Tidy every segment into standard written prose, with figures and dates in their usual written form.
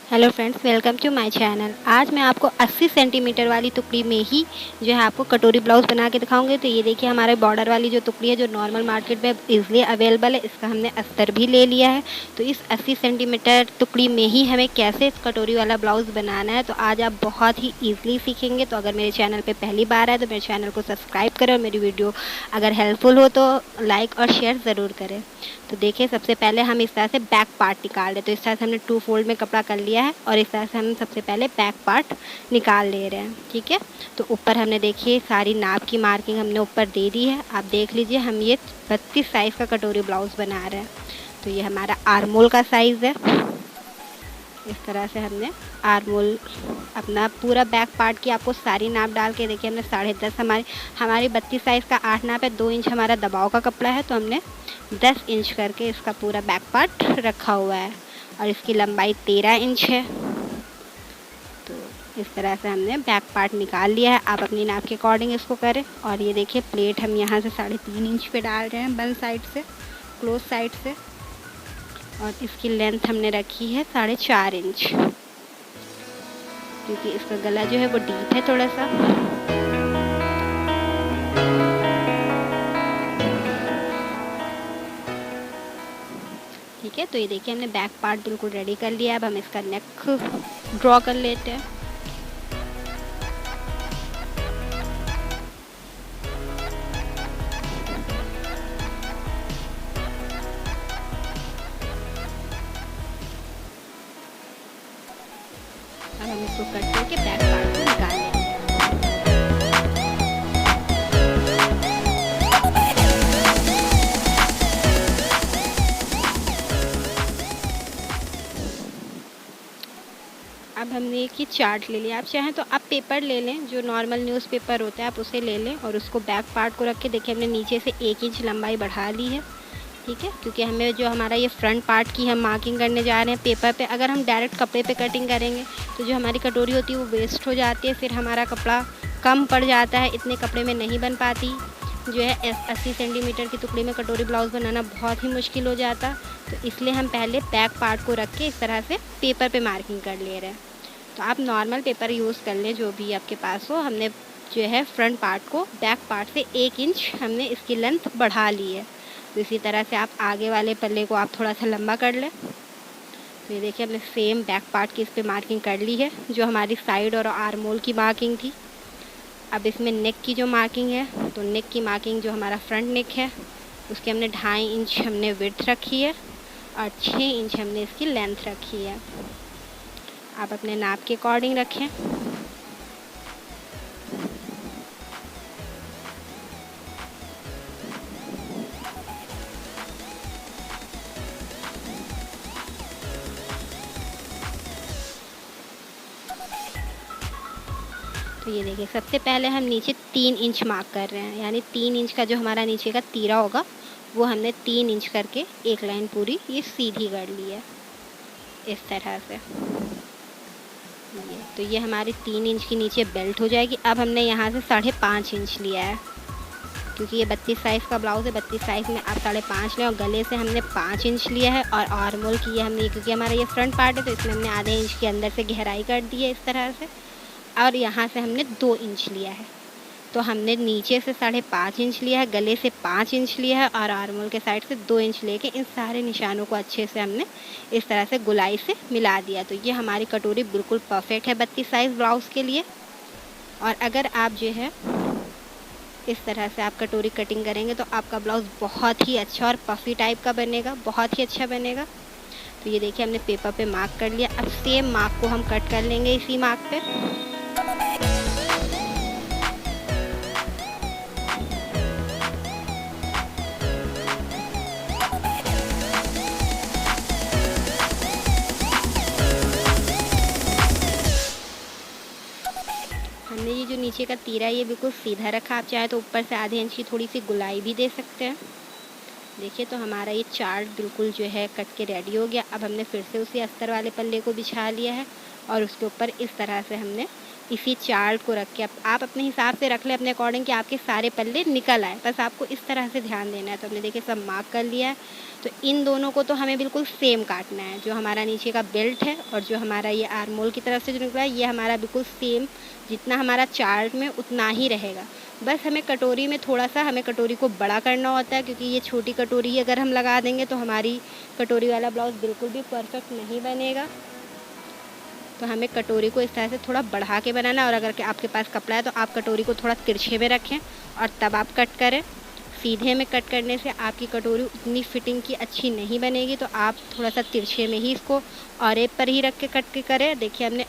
Hello friends, welcome to my channel. आज मैं आपको 80 सेंटीमीटर वाली टुकड़ी में ही जो है आपको कटोरी ब्लाउज़ बना के दिखाऊंगी। तो ये देखिए हमारे बॉर्डर वाली जो टुकड़ी है जो नॉर्मल मार्केट में इजीली अवेलेबल है, इसका हमने अस्तर भी ले लिया है। तो इस 80 सेंटीमीटर टुकड़ी में ही हमें कैसे इस कटोरी वाला ब्लाउज़ बनाना है तो आज आप बहुत ही ईजिली सीखेंगे। तो अगर मेरे चैनल पर पहली बार है तो मेरे चैनल को सब्सक्राइब करें और मेरी वीडियो अगर हेल्पफुल हो तो लाइक और शेयर ज़रूर करें। तो देखिए सबसे पहले हम इस तरह से बैक पार्ट निकाल रहे। तो इस तरह से हमने 2 फोल्ड में कपड़ा कर लिया है और इस तरह से हम सबसे पहले बैक पार्ट निकाल ले रहे हैं। ठीक है, तो ऊपर हमने देखिए सारी नाप की मार्किंग हमने ऊपर दे दी है। आप देख लीजिए हम ये 32 साइज़ का कटोरी ब्लाउज़ बना रहे हैं। तो ये हमारा आर्मोल का साइज़ है। इस तरह से हमने आर्मोल अपना पूरा बैक पार्ट की आपको सारी नाप डाल के देखिए हमने 10.5 हमारी 32 साइज़ का 8 नाप है, 2 इंच हमारा दबाव का कपड़ा है। तो हमने 10 इंच करके इसका पूरा बैक पार्ट रखा हुआ है और इसकी लंबाई 13 इंच है। तो इस तरह से हमने बैक पार्ट निकाल लिया है। आप अपनी नाप के अकॉर्डिंग इसको करें। और ये देखिए प्लेट हम यहाँ से 3.5 इंच पे डाल रहे हैं, बंद साइड से, क्लोज साइड से। और इसकी लेंथ हमने रखी है 4.5 इंच, क्योंकि इसका गला जो है वो डीप है थोड़ा सा। ठीक है, तो ये देखिए हमने बैक पार्ट बिल्कुल रेडी कर लिया। अब हम इसका नेक ड्रॉ कर लेते हैं। अब हम इसको कट करके बैक पार्ट को निकाल लेंगे। अब हमने एक ही चार्ट ले लिया। आप चाहें तो आप पेपर ले लें, जो नॉर्मल न्यूज़पेपर होता है आप उसे ले लें और उसको बैक पार्ट को रख के देखिए हमने नीचे से 1 इंच लंबाई बढ़ा ली है। ठीक है, क्योंकि हमें जो हमारा ये फ्रंट पार्ट की हम मार्किंग करने जा रहे हैं पेपर पे। अगर हम डायरेक्ट कपड़े पे कटिंग करेंगे तो जो हमारी कटोरी होती है वो वेस्ट हो जाती है, फिर हमारा कपड़ा कम पड़ जाता है, इतने कपड़े में नहीं बन पाती। जो है 80 सेंटीमीटर की टुकड़ी में कटोरी ब्लाउज़ बनाना बहुत ही मुश्किल हो जाता। तो इसलिए हम पहले बैक पार्ट को रख के इस तरह से पेपर पे मार्किंग कर ले रहे हैं। तो आप नॉर्मल पेपर यूज़ कर लें जो भी आपके पास हो। हमने जो है फ्रंट पार्ट को बैक पार्ट से 1 इंच हमने इसकी लेंथ बढ़ा ली है। तो इसी तरह से आप आगे वाले पल्ले को आप थोड़ा सा लंबा कर लें। तो ये देखिए हमने सेम बैक पार्ट की इस पर मार्किंग कर ली है, जो हमारी साइड और आर्मोल की मार्किंग थी। अब इसमें नेक की जो मार्किंग है, तो नेक की मार्किंग जो हमारा फ्रंट नेक है उसकी हमने 2.5 इंच हमने विड्थ रखी है और 6 इंच हमने इसकी लेंथ रखी है। आप अपने नाप के अकॉर्डिंग रखें। तो ये देखिए सबसे पहले हम नीचे 3 इंच मार्क कर रहे हैं, यानी 3 इंच का जो हमारा नीचे का तीरा होगा वो हमने 3 इंच करके एक लाइन पूरी ये सीधी कर ली है इस तरह से। तो ये हमारी 3 इंच की नीचे बेल्ट हो जाएगी। अब हमने यहाँ से 5.5 इंच लिया है, क्योंकि ये 32 साइज़ का ब्लाउज़ है। 32 साइज़ में आप 5.5 लें और गले से हमने 5 इंच लिया है। और आर्मोल की ये हमने, क्योंकि हमारा ये फ्रंट पार्ट है तो इसमें हमने आधे इंच के अंदर से गहराई कर दी है इस तरह से। और यहाँ से हमने 2 इंच लिया है। तो हमने नीचे से 5.5 इंच लिया है, गले से 5 इंच लिया है और आर्मोल के साइड से 2 इंच लेके इन सारे निशानों को अच्छे से हमने इस तरह से गुलाई से मिला दिया। तो ये हमारी कटोरी बिल्कुल परफेक्ट है 32 साइज़ ब्लाउज़ के लिए। और अगर आप जो है इस तरह से आप कटोरी कटिंग करेंगे तो आपका ब्लाउज़ बहुत ही अच्छा और पफ़ी टाइप का बनेगा, बहुत ही अच्छा बनेगा। तो ये देखिए हमने पेपर पे मार्क कर लिया। अब सेम मार्क को हम कट कर लेंगे इसी मार्क पे। हमने ये जो नीचे का तीरा ये बिल्कुल सीधा रखा। आप चाहे तो ऊपर से आधे इंच की थोड़ी सी गुलाई भी दे सकते हैं। देखिए तो हमारा ये चार्ट बिल्कुल जो है कट के रेडी हो गया। अब हमने फिर से उसी अस्तर वाले पल्ले को बिछा लिया है और उसके ऊपर इस तरह से हमने इसी चार्ट को रख के आप अपने हिसाब से रख लें अपने अकॉर्डिंग कि आपके सारे पल्ले निकल आए। बस आपको इस तरह से ध्यान देना है। तो हमने देखिए सब मार्क कर लिया है। तो इन दोनों को तो हमें बिल्कुल सेम काटना है। जो हमारा नीचे का बेल्ट है और जो हमारा ये आर्म होल की तरफ से जो निकला है, ये हमारा बिल्कुल सेम, जितना हमारा चार्ट में उतना ही रहेगा। बस हमें कटोरी में थोड़ा सा हमें कटोरी को बड़ा करना होता है, क्योंकि ये छोटी कटोरी अगर हम लगा देंगे तो हमारी कटोरी वाला ब्लाउज़ बिल्कुल भी परफेक्ट नहीं बनेगा। तो हमें कटोरी को इस तरह से थोड़ा बढ़ा के बनाना है। और अगर आपके पास कपड़ा है तो आप कटोरी को थोड़ा तिरछे में रखें और तब आप कट करें। सीधे में कट करने से आपकी कटोरी उतनी फिटिंग की अच्छी नहीं बनेगी। तो आप थोड़ा सा तिरछे में ही इसको औरे पर ही रख के कट के करें। देखिए हमने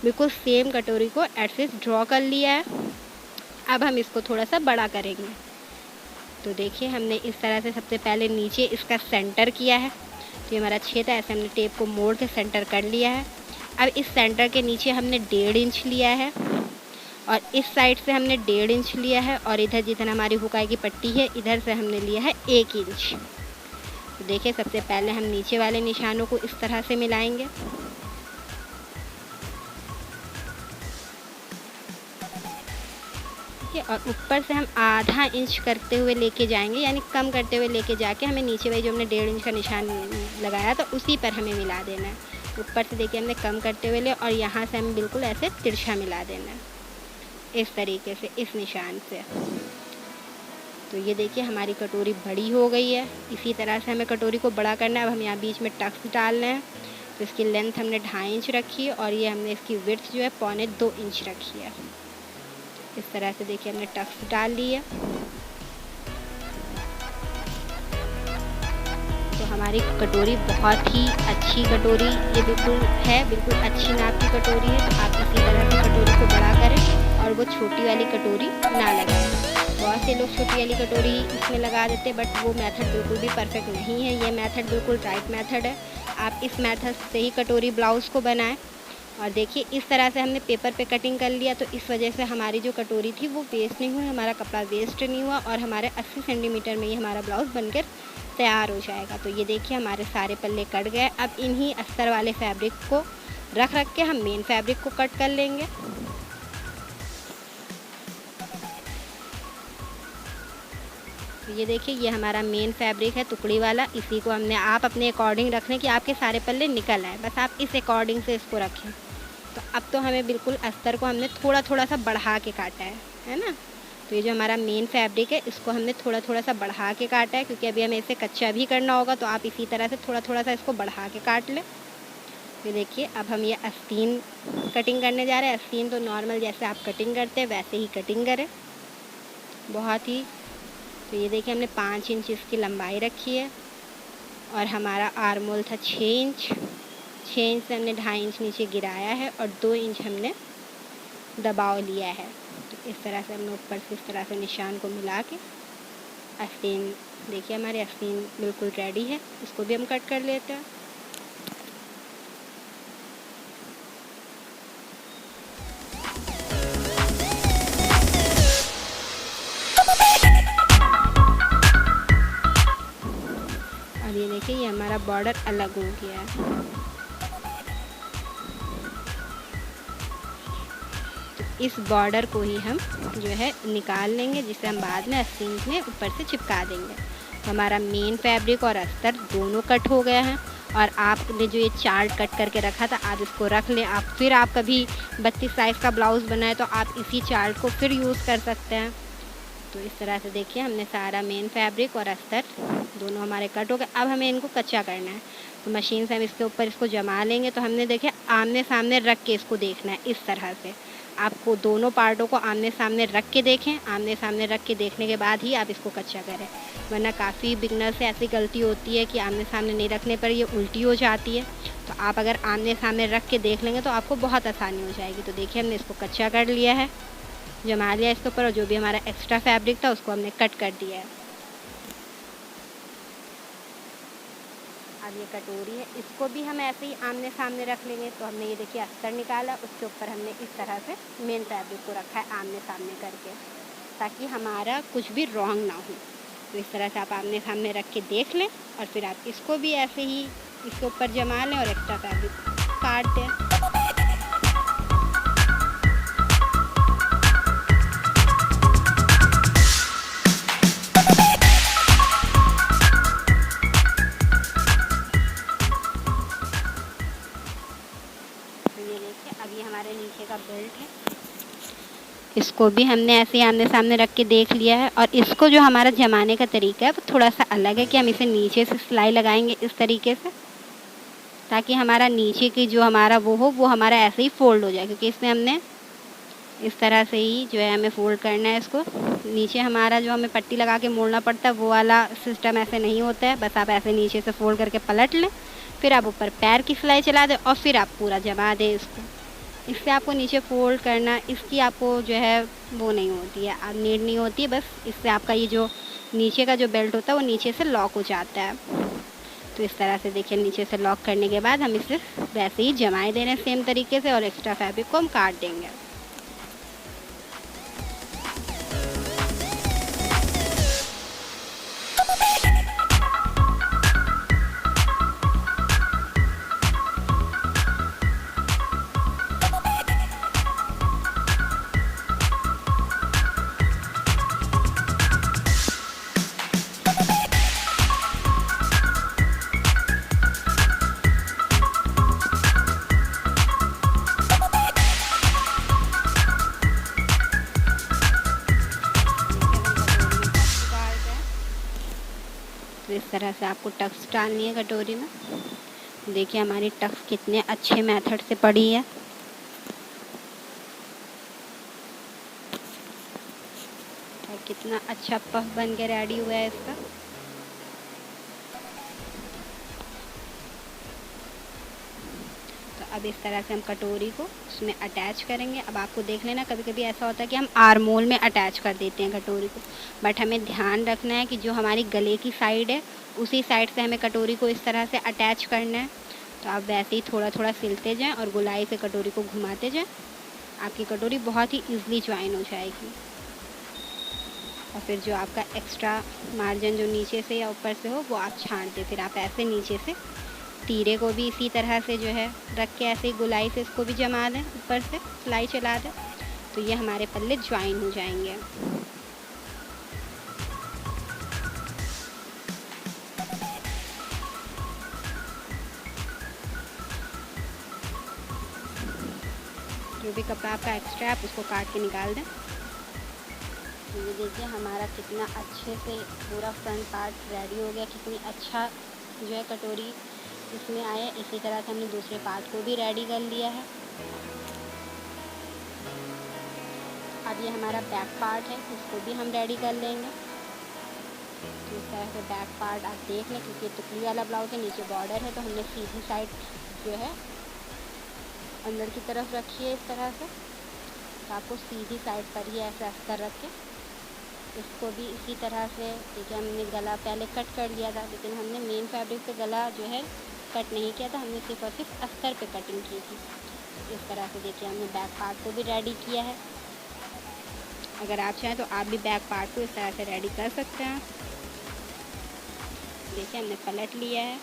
बिल्कुल सेम कटोरी को एक्सिस ड्रॉ कर लिया है। अब हम इसको थोड़ा सा बड़ा करेंगे। तो देखिए हमने इस तरह से सबसे पहले नीचे इसका सेंटर किया है। तो ये हमारा छेद है, ऐसे हमने टेप को मोड़ के सेंटर कर लिया है। अब इस सेंटर के नीचे हमने 1.5 इंच लिया है और इस साइड से हमने 1.5 इंच लिया है और इधर जितना हमारी हुकाई की पट्टी है इधर से हमने लिया है 1 इंच। तो देखिए सबसे पहले हम नीचे वाले निशानों को इस तरह से मिलाएंगे। और ऊपर से हम आधा इंच करते हुए लेके जाएंगे, यानी कम करते हुए लेके जाके हमें नीचे वाली जो हमने 1.5 इंच का निशान लगाया तो उसी पर हमें मिला देना है। ऊपर से देखिए हमने कम करते हुए ले और यहाँ से हमें बिल्कुल ऐसे तिरछा मिला देना है इस तरीके से, इस निशान से। तो ये देखिए हमारी कटोरी बड़ी हो गई है। इसी तरह से हमें कटोरी को बड़ा करना है। अब हम यहाँ बीच में टक्स डालना है। तो इसकी लेंथ हमने 2.5 इंच रखी है और ये हमने इसकी विड्थ जो है 1.25 इंच रखी है। इस तरह से देखिए हमने टक्स डाल ली है। तो हमारी कटोरी बहुत ही अच्छी कटोरी ये बिल्कुल है, बिल्कुल अच्छी नाप की कटोरी है। तो आप इसी तरह से कटोरी को बड़ा करें और वो छोटी वाली कटोरी ना लगाएं। बहुत से लोग छोटी वाली कटोरी इसमें लगा देते हैं, बट वो मेथड बिल्कुल भी परफेक्ट नहीं है। ये मेथड बिल्कुल राइट मेथड है। आप इस मेथड से ही कटोरी ब्लाउज़ को बनाएं। और देखिए इस तरह से हमने पेपर पे कटिंग कर लिया। तो इस वजह से हमारी जो कटोरी थी वो वेस्ट नहीं हुई, हमारा कपड़ा वेस्ट नहीं हुआ और हमारे 80 सेंटीमीटर में ही हमारा ब्लाउज़ बनकर तैयार हो जाएगा। तो ये देखिए हमारे सारे पल्ले कट गए। अब इन्हीं अस्तर वाले फैब्रिक को रख के हम मेन फैब्रिक को कट कर लेंगे। तो ये देखिए ये हमारा मेन फैब्रिक है टुकड़ी वाला। इसी को हमने आप अपने अकॉर्डिंग रख लें कि आपके सारे पल्ले निकल आए, बस आप इस अकॉर्डिंग से इसको रखें। तो अब तो हमें बिल्कुल अस्तर को हमने थोड़ा सा बढ़ा के काटा है ना। तो ये जो हमारा मेन फैब्रिक है इसको हमने थोड़ा सा बढ़ा के काटा है, क्योंकि अभी हमें इसे कच्चा भी करना होगा। तो आप इसी तरह से थोड़ा सा इसको बढ़ा के काट लें। ये देखिए अब हम ये आस्तीन कटिंग करने जा रहे हैं। आस्तीन तो नॉर्मल जैसे आप कटिंग करते हैं वैसे ही कटिंग करें, बहुत ही। तो ये देखिए हमने 5 इंच इसकी लंबाई रखी है और हमारा आर्म होल था 6 इंच। 6 इंच से हमने 2.5 इंच नीचे गिराया है और 2 इंच हमने दबाव लिया है। तो इस तरह से हमने ऊपर से इस तरह से निशान को मिला के आस्तीन, देखिए हमारे आस्तीन बिल्कुल रेडी है। इसको भी हम कट कर लेते हैं। और ये देखिए ये हमारा बॉर्डर अलग हो गया है। तो इस बॉर्डर को ही हम जो है निकाल लेंगे, जिसे हम बाद में आस्तीन में ऊपर से चिपका देंगे। तो हमारा मेन फैब्रिक और अस्तर दोनों कट हो गया है। और आपने जो ये चार्ट कट करके रखा था आप इसको रख लें। आप फिर आप कभी 32 साइज़ का ब्लाउज़ बनाए तो आप इसी चार्ट को फिर यूज़ कर सकते हैं। तो इस तरह से देखिए हमने सारा मेन फैब्रिक और अस्तर दोनों हमारे कट हो गए। अब हमें इनको कच्चा करना है। तो मशीन से हम इसके ऊपर इसको जमा लेंगे। तो हमने देखिए आमने सामने रख के इसको देखना है। इस तरह से आपको दोनों पार्टों को आमने सामने रख के देखें। आमने सामने रख के देखने के बाद ही आप इसको कच्चा करें, वरना काफ़ी बिगनर से ऐसी गलती होती है कि आमने सामने नहीं रखने पर ये उल्टी हो जाती है। तो आप अगर आमने सामने रख के देख लेंगे तो आपको बहुत आसानी हो जाएगी। तो देखिए हमने इसको कच्चा कर लिया है, जमा लिया इसके ऊपर, और जो भी हमारा एक्स्ट्रा फैब्रिक था उसको हमने कट कर दिया है। अब ये कटोरी है, इसको भी हम ऐसे ही आमने सामने रख लेंगे। तो हमने ये देखिए अस्तर निकाला, उसके ऊपर हमने इस तरह से मेन फैब्रिक को रखा है आमने सामने करके, ताकि हमारा कुछ भी रॉन्ग ना हो। तो इस तरह से आप आमने सामने रख के देख लें और फिर आप इसको भी ऐसे ही इसके ऊपर जमा लें और एक्स्ट्रा फैब्रिक काट दें। अब ये हमारे नीचे का बेल्ट है, इसको भी हमने ऐसे ही आमने सामने रख के देख लिया है। और इसको जो हमारा जमाने का तरीका है वो थोड़ा सा अलग है कि हम इसे नीचे से सिलाई लगाएंगे इस तरीके से, ताकि हमारा नीचे की जो हमारा वो हमारा ऐसे ही फोल्ड हो जाए, क्योंकि इसमें हमने इस तरह से ही जो है हमें फोल्ड करना है इसको। नीचे हमारा जो हमें पट्टी लगा के मोड़ना पड़ता है वो वाला सिस्टम ऐसे नहीं होता है। बस आप ऐसे नीचे से फोल्ड करके पलट लें, फिर आप ऊपर पैर की सिलाई चला दें और फिर आप पूरा जमा दें इसको। इससे आपको नीचे फोल्ड करना, इसकी आपको जो है वो नहीं होती है, नीड नहीं होती है। बस इससे आपका ये जो नीचे का जो बेल्ट होता है वो नीचे से लॉक हो जाता है। तो इस तरह से देखिए नीचे से लॉक करने के बाद हम इसे वैसे ही जमाए दे रहे हैं सेम तरीके से, और एक्स्ट्रा फैब्रिक को हम काट देंगे। तो इस तरह से आपको टक्स डालनी है कटोरी में। देखिए हमारी टक्स कितने अच्छे मेथड से पड़ी है। और कितना अच्छा पफ बन के रेडी हुआ है इसका। अब इस तरह से हम कटोरी को उसमें अटैच करेंगे। अब आपको देख लेना, कभी कभी ऐसा होता है कि हम आर्मोल में अटैच कर देते हैं कटोरी को, बट हमें ध्यान रखना है कि जो हमारी गले की साइड है उसी साइड से हमें कटोरी को इस तरह से अटैच करना है। तो आप वैसे ही थोड़ा थोड़ा सिलते जाएं और गोलाई से कटोरी को घुमाते जाएं। आपकी कटोरी बहुत ही ईज़िली ज्वाइन हो जाएगी। और फिर जो आपका एक्स्ट्रा मार्जिन जो नीचे से या ऊपर से हो वो आप छांट दें। फिर आप ऐसे नीचे से तीरे को भी इसी तरह से जो है रख के ऐसे ही गोलाई से इसको भी जमा दें, ऊपर से सिलाई चला दें, तो ये हमारे पल्ले ज्वाइन हो जाएंगे। जो भी कपड़ा आपका एक्स्ट्रा है आप उसको काट के निकाल दें। तो ये देखिए हमारा कितना अच्छे से पूरा फ्रंट पार्ट रेडी हो गया, कितनी अच्छा जो है कटोरी इसमें आया। इसी तरह से हमने दूसरे पार्ट को भी रेडी कर लिया है। अब ये हमारा बैक पार्ट है, इसको भी हम रेडी कर लेंगे। तो इस तरह से बैक पार्ट आप देख लें, क्योंकि टुकड़ी वाला ब्लाउज है, नीचे बॉर्डर है, तो हमने सीधी साइड जो है अंदर की तरफ रखी है इस तरह से। तो आपको सीधी साइड पर ही ऐसे अस्तर रख के इसको भी इसी तरह से, देखिए हमने गला पहले कट कर लिया था, लेकिन हमने मेन फैब्रिक पे गला जो है कट नहीं किया था, हमने सिर्फ और सिर्फ अस्तर पे कटिंग की थी। इस तरह से देखिए हमने बैक पार्ट को भी रेडी किया है। अगर आप चाहें तो आप भी बैक पार्ट को इस तरह से रेडी कर सकते हैं। देखिए हमने पलट लिया है।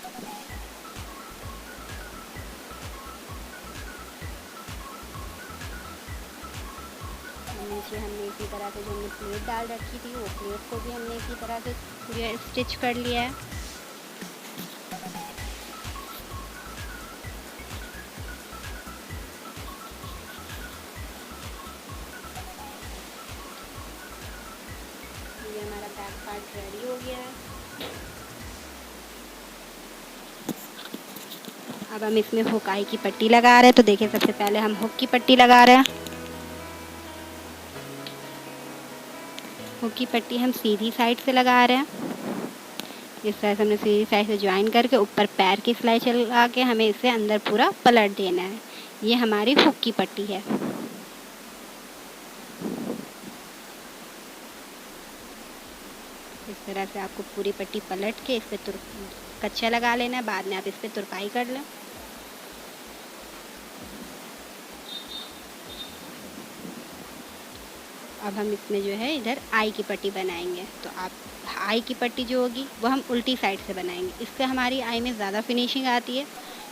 नीचे हमने इसी तरह से जो हमने प्लेट डाल रखी थी वो प्लेट को भी हमने इसी तरह से जो स्टिच कर लिया है। ये हमारा बैक पार्ट रेडी हो गया है। अब हम इसमें हुकाई की पट्टी लगा रहे हैं। तो देखिए सबसे पहले हम हुक की पट्टी लगा रहे हैं। हुक की पट्टी हम सीधी साइड से लगा रहे हैं। इस तरह से हमने सीधी साइड से ज्वाइन करके ऊपर पैर की सिलाई चला के हमें इसे अंदर पूरा पलट देना है। ये हमारी हुक की पट्टी है। इस तरह से आपको पूरी पट्टी पलट के इस पर कच्चा लगा लेना है, बाद में आप इस पर तुरपाई कर लें। अब हम इसमें जो है इधर आई की पट्टी बनाएंगे। तो आप आई की पट्टी जो होगी वो हम उल्टी साइड से बनाएंगे, इससे हमारी आई में ज़्यादा फिनिशिंग आती है।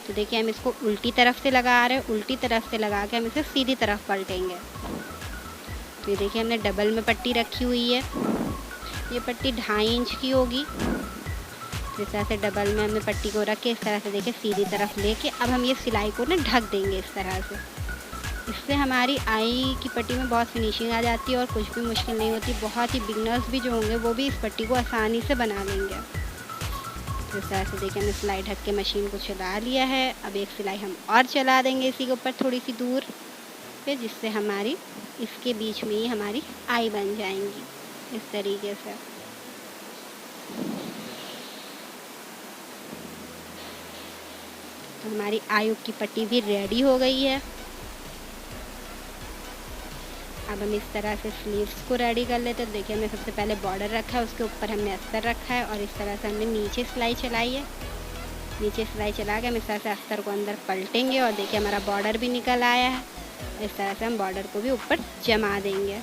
तो देखिए हम इसको उल्टी तरफ से लगा रहे हैं, उल्टी तरफ से लगा के हम इसे सीधी तरफ पलटेंगे। तो ये देखिए हमने डबल में पट्टी रखी हुई है। ये पट्टी 2.5 इंच की होगी। तो इस तरह से डबल में हमने पट्टी को रख के इस तरह से देखिए सीधी तरफ लेके अब हम ये सिलाई को ना ढक देंगे इस तरह से। इससे हमारी आई की पट्टी में बहुत फिनिशिंग आ जाती है और कुछ भी मुश्किल नहीं होती। बहुत ही बिगनर्स भी जो होंगे वो भी इस पट्टी को आसानी से बना लेंगे। तो इस तरह से देखिए हमने सिलाई ढक के मशीन को चला लिया है। अब एक सिलाई हम और चला देंगे इसी के ऊपर थोड़ी सी दूर पे, जिससे हमारी इसके बीच में ही हमारी आई बन जाएंगी इस तरीके से। तो हमारी आई की पट्टी भी रेडी हो गई है। अब हम इस तरह से स्लीव्स को रेडी कर लेते हैं। देखिए हमने सबसे पहले बॉर्डर रखा है, उसके ऊपर हमने अस्तर रखा है और इस तरह से हमने नीचे सिलाई चलाई है। नीचे सिलाई चला के हम इस तरह से अस्तर को अंदर पलटेंगे और देखिए हमारा बॉर्डर भी निकल आया है। इस तरह से हम बॉर्डर को भी ऊपर जमा देंगे।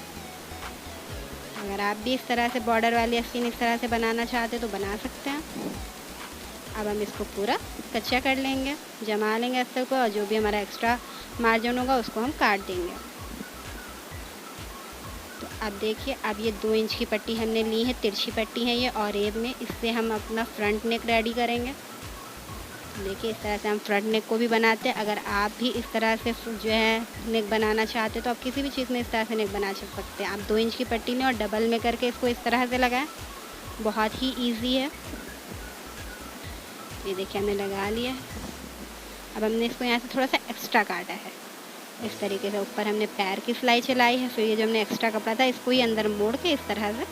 अगर आप भी इस तरह से बॉर्डर वाली आस्तीन इस तरह से बनाना चाहते तो बना सकते हैं। अब हम इसको पूरा कच्चा कर लेंगे, जमा लेंगे अस्तर को, और जो भी हमारा एक्स्ट्रा मार्जिन होगा उसको हम काट देंगे। तो अब देखिए, अब ये 2 इंच की पट्टी हमने ली है, तिरछी पट्टी है ये और एब में। इससे हम अपना फ्रंट नेक रेडी करेंगे। देखिए इस तरह से हम फ्रंट नेक को भी बनाते हैं। अगर आप भी इस तरह से जो है नेक बनाना चाहते तो आप किसी भी चीज़ में इस तरह से नेक बना सकते हैं। आप 2 इंच की पट्टी लें और डबल में करके इसको इस तरह से लगाएं। बहुत ही ईजी है। ये देखिए हमने लगा लिया है। अब हमने इसको यहाँ से थोड़ा सा एक्स्ट्रा काटा है। इस तरीके से ऊपर हमने पैर की सिलाई चलाई है। फिर ये जो हमने एक्स्ट्रा कपड़ा था इसको ही अंदर मोड़ के इस तरह से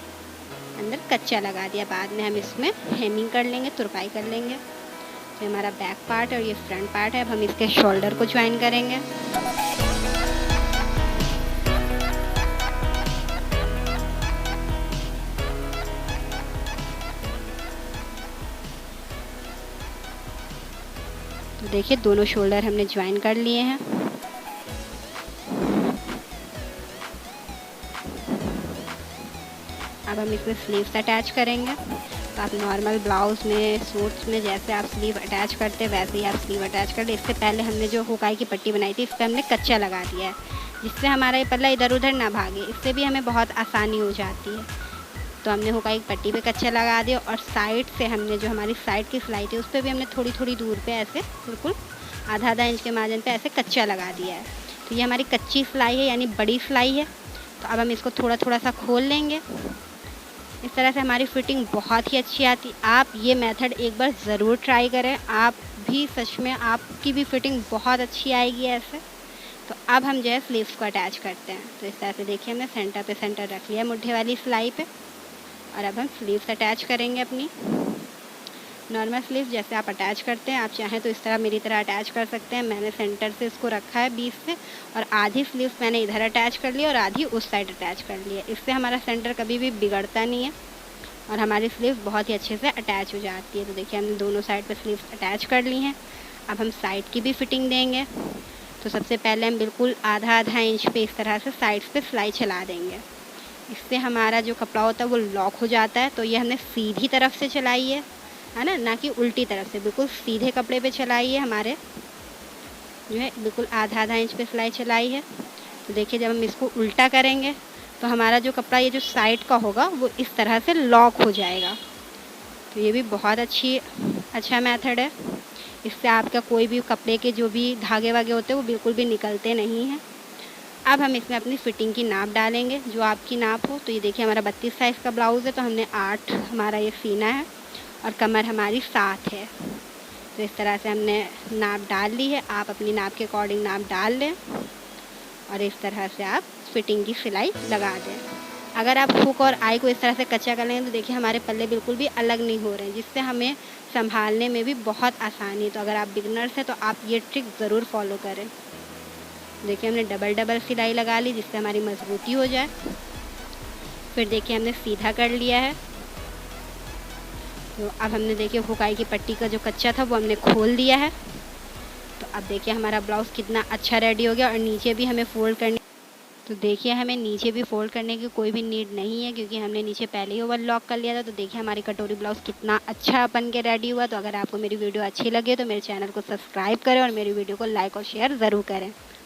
अंदर कच्चा लगा दिया। बाद में हम इसमें हेमिंग कर लेंगे, तुरपाई कर लेंगे। तो हमारा बैक पार्ट और ये फ्रंट पार्ट है। अब हम इसके शोल्डर को ज्वाइन करेंगे। तो देखिए दोनों शोल्डर हमने ज्वाइन कर लिए हैं। अब हम इसमें स्लीव्स अटैच करेंगे। तो आप नॉर्मल ब्लाउज में, सूट्स में जैसे आप स्लीव अटैच करते हैं वैसे ही आप स्लीव अटैच कर लें। इससे पहले हमने जो हुकाई की पट्टी बनाई थी इस पर हमने कच्चा लगा दिया है, जिससे हमारा ये पल्ला इधर उधर ना भागे। इससे भी हमें बहुत आसानी हो जाती है। तो हमने हुकाई की पट्टी पे कच्चा लगा दिया और साइड से हमने जो हमारी साइड की सिलाई थी उस पर भी हमने थोड़ी थोड़ी दूर पे ऐसे बिल्कुल आधा इंच के मार्जिन पे ऐसे कच्चा लगा दिया है। तो ये हमारी कच्ची सिलाई है, यानी बड़ी सिलाई है। तो अब हम इसको थोड़ा थोड़ा सा खोल लेंगे। इस तरह से हमारी फिटिंग बहुत ही अच्छी आती। आप ये मेथड एक बार ज़रूर ट्राई करें। आप भी सच में आपकी भी फिटिंग बहुत अच्छी आएगी ऐसे। तो अब हम जो है स्लीव्स को अटैच करते हैं। तो इस तरह से देखिए हमने सेंटर पे सेंटर रख लिया मुट्ठी वाली सिलाई पे। और अब हम स्लीव्स अटैच करेंगे अपनी। नॉर्मल स्लीव्स जैसे आप अटैच करते हैं, आप चाहें तो इस तरह मेरी तरह अटैच कर सकते हैं। मैंने सेंटर से इसको रखा है बीच से, और आधी स्लीव्स मैंने इधर अटैच कर ली और आधी उस साइड अटैच कर ली है। इससे हमारा सेंटर कभी भी बिगड़ता नहीं है और हमारी स्लीव्स बहुत ही अच्छे से अटैच हो जाती है। तो देखिए हमने दोनों साइड पे स्लीव्स अटैच कर ली हैं। अब हम साइड की भी फिटिंग देंगे। तो सबसे पहले हम बिल्कुल आधा इंच पे इस तरह से साइड्स पे सिलाई चला देंगे। इससे हमारा जो कपड़ा होता है वो लॉक हो जाता है। तो ये हमने सीधी तरफ से चलाई है ना कि उल्टी तरफ से। बिल्कुल सीधे कपड़े पे चलाई है, हमारे जो है बिल्कुल आधा इंच पे सिलाई चलाई है। तो देखिए जब हम इसको उल्टा करेंगे तो हमारा जो कपड़ा ये जो साइड का होगा वो इस तरह से लॉक हो जाएगा। तो ये भी बहुत अच्छा मेथड है। इससे आपका कोई भी कपड़े के जो भी धागे वागे होते हैं वो बिल्कुल भी निकलते नहीं हैं। अब हम इसमें अपनी फिटिंग की नाप डालेंगे, जो आपकी नाप हो। तो ये देखिए हमारा 32 साइज़ का ब्लाउज़ है, तो हमने 8 हमारा ये सीना है और कमर हमारी 7 है। तो इस तरह से हमने नाप डाल ली है। आप अपनी नाप के अकॉर्डिंग नाप डाल लें और इस तरह से आप फिटिंग की सिलाई लगा दें। अगर आप हुक और आई को इस तरह से कच्चा कर लेंगे तो देखिए हमारे पल्ले बिल्कुल भी अलग नहीं हो रहे हैं, जिससे हमें संभालने में भी बहुत आसानी। तो अगर आप बिगनर्स हैं तो आप ये ट्रिक ज़रूर फॉलो करें। देखिए हमने डबल सिलाई लगा ली जिससे हमारी मजबूती हो जाए। फिर देखिए हमने सीधा कर लिया है। तो अब हमने देखिए हुकाई की पट्टी का जो कच्चा था वो हमने खोल दिया है। तो अब देखिए हमारा ब्लाउज़ कितना अच्छा रेडी हो गया। और नीचे भी हमें फ़ोल्ड करने, तो देखिए हमें नीचे भी फ़ोल्ड करने की कोई भी नीड नहीं है, क्योंकि हमने नीचे पहले ही ओवरलॉक कर लिया था। तो देखिए हमारी कटोरी ब्लाउज़ कितना अच्छा बन के रेडी हुआ। तो अगर आपको मेरी वीडियो अच्छी लगे तो मेरे चैनल को सब्सक्राइब करें और मेरी वीडियो को लाइक और शेयर ज़रूर करें।